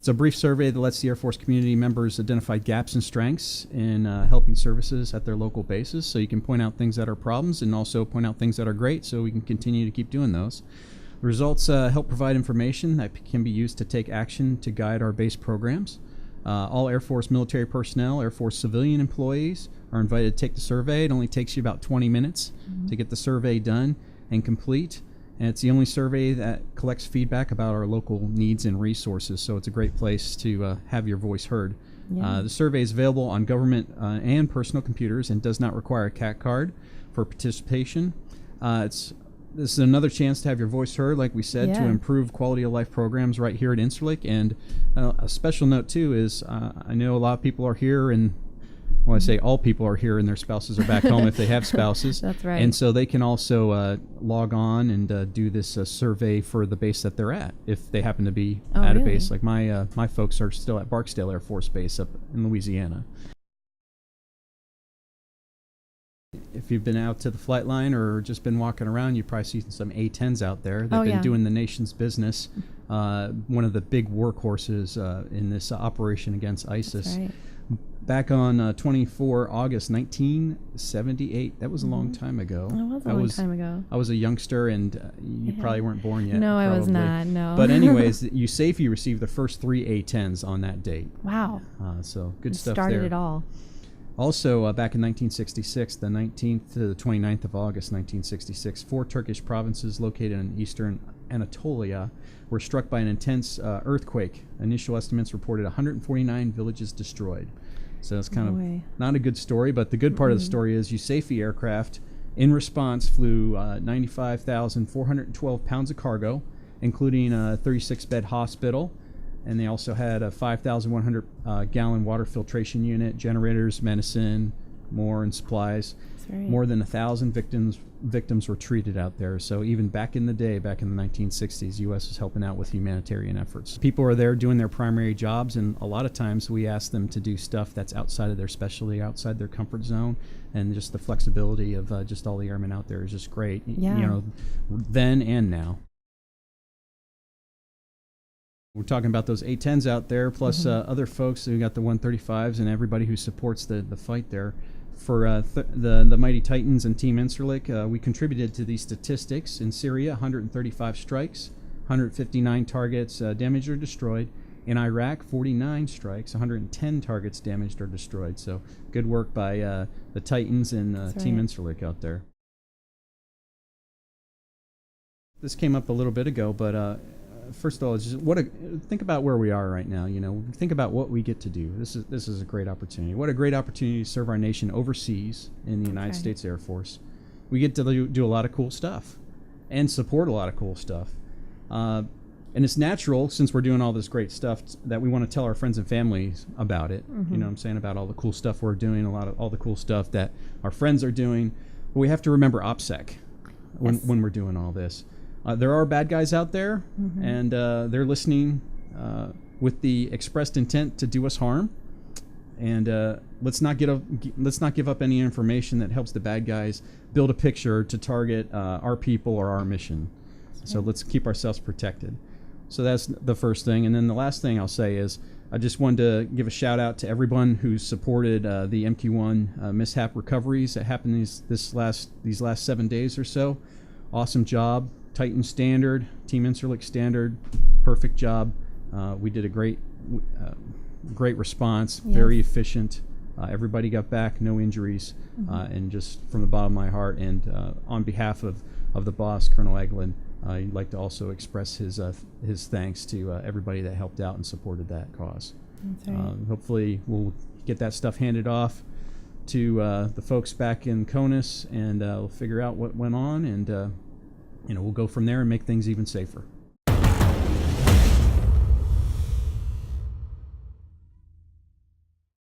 It's a brief survey that lets the Air Force community members identify gaps and strengths in helping services at their local bases. So you can point out things that are problems and also point out things that are great so we can continue to keep doing those. The results help provide information that can be used to take action to guide our base programs. All Air Force military personnel, Air Force civilian employees are invited to take the survey. It only takes you about 20 minutes to get the survey done and complete. And it's the only survey that collects feedback about our local needs and resources, so it's a great place to have your voice heard. Yeah. The survey is available on government and personal computers and does not require a CAT card for participation. This is another chance to have your voice heard, like we said, to improve quality of life programs right here at Incirlik. And a special note, too, is I know a lot of people are here, and well, I say all people are here and their spouses are back home if they have spouses. That's right. And so they can also log on and do this survey for the base that they're at if they happen to be at a base. Like my folks are still at Barksdale Air Force Base up in Louisiana. If you've been out to the flight line or just been walking around, you've probably seen some A-10s out there. They've been doing the nation's business. One of the big workhorses in this operation against ISIS. That's right. Back on 24 August 1978. That was a long time ago. It was a long time ago. I was a youngster, and you probably weren't born yet. No, probably. I was not, no. But anyways, USAFE received the first 3 A-10s on that date. Wow. So good stuff started there. it all. Also, back in 1966, the 19th to the 29th of August 1966, 4 Turkish provinces located in eastern Anatolia were struck by an intense earthquake. Initial estimates reported 149 villages destroyed. So it's kind of not a good story, but the good part of the story is USAFE aircraft, in response, flew 95,412 pounds of cargo, including a 36-bed hospital, and they also had a 5,100-gallon water filtration unit, generators, medicine, more, and supplies. More than 1,000 victims were treated out there. So even back in the day, back in the 1960s, U.S. was helping out with humanitarian efforts. People are there doing their primary jobs, and a lot of times we ask them to do stuff that's outside of their specialty, outside their comfort zone, and just the flexibility of just all the airmen out there is just great. Yeah. You know, then and now. We're talking about those A-10s out there, plus other folks who got the 135s and everybody who supports the fight there. For the Mighty Titans and Team Incirlik, we contributed to these statistics. In Syria, 135 strikes, 159 targets damaged or destroyed. In Iraq, 49 strikes, 110 targets damaged or destroyed. So good work by the Titans and Team Incirlik out there. This came up a little bit ago, but first of all, just think about where we are right now. You know, think about what we get to do. This is a great opportunity. What a great opportunity to serve our nation overseas in the United States Air Force. We get to do a lot of cool stuff and support a lot of cool stuff. And it's natural, since we're doing all this great stuff, that we want to tell our friends and families about it. You know what I'm saying? About all the cool stuff we're doing, all the cool stuff that our friends are doing. But we have to remember OPSEC when we're doing all this. There are bad guys out there, and they're listening with the expressed intent to do us harm. And let's not give up any information that helps the bad guys build a picture to target our people or our mission. So let's keep ourselves protected. So that's the first thing. And then the last thing I'll say is I just wanted to give a shout out to everyone who supported the MQ-1 mishap recoveries that happened these last 7 days or so. Awesome job. Titan standard, Team Incirlik standard, perfect job. We did a great response, very efficient. Everybody got back, no injuries, and just from the bottom of my heart and on behalf of the boss, Colonel Eglin, I'd like to also express his thanks to everybody that helped out and supported that cause. That's right. Hopefully we'll get that stuff handed off to the folks back in CONUS, and we'll figure out what went on, and we'll go from there and make things even safer.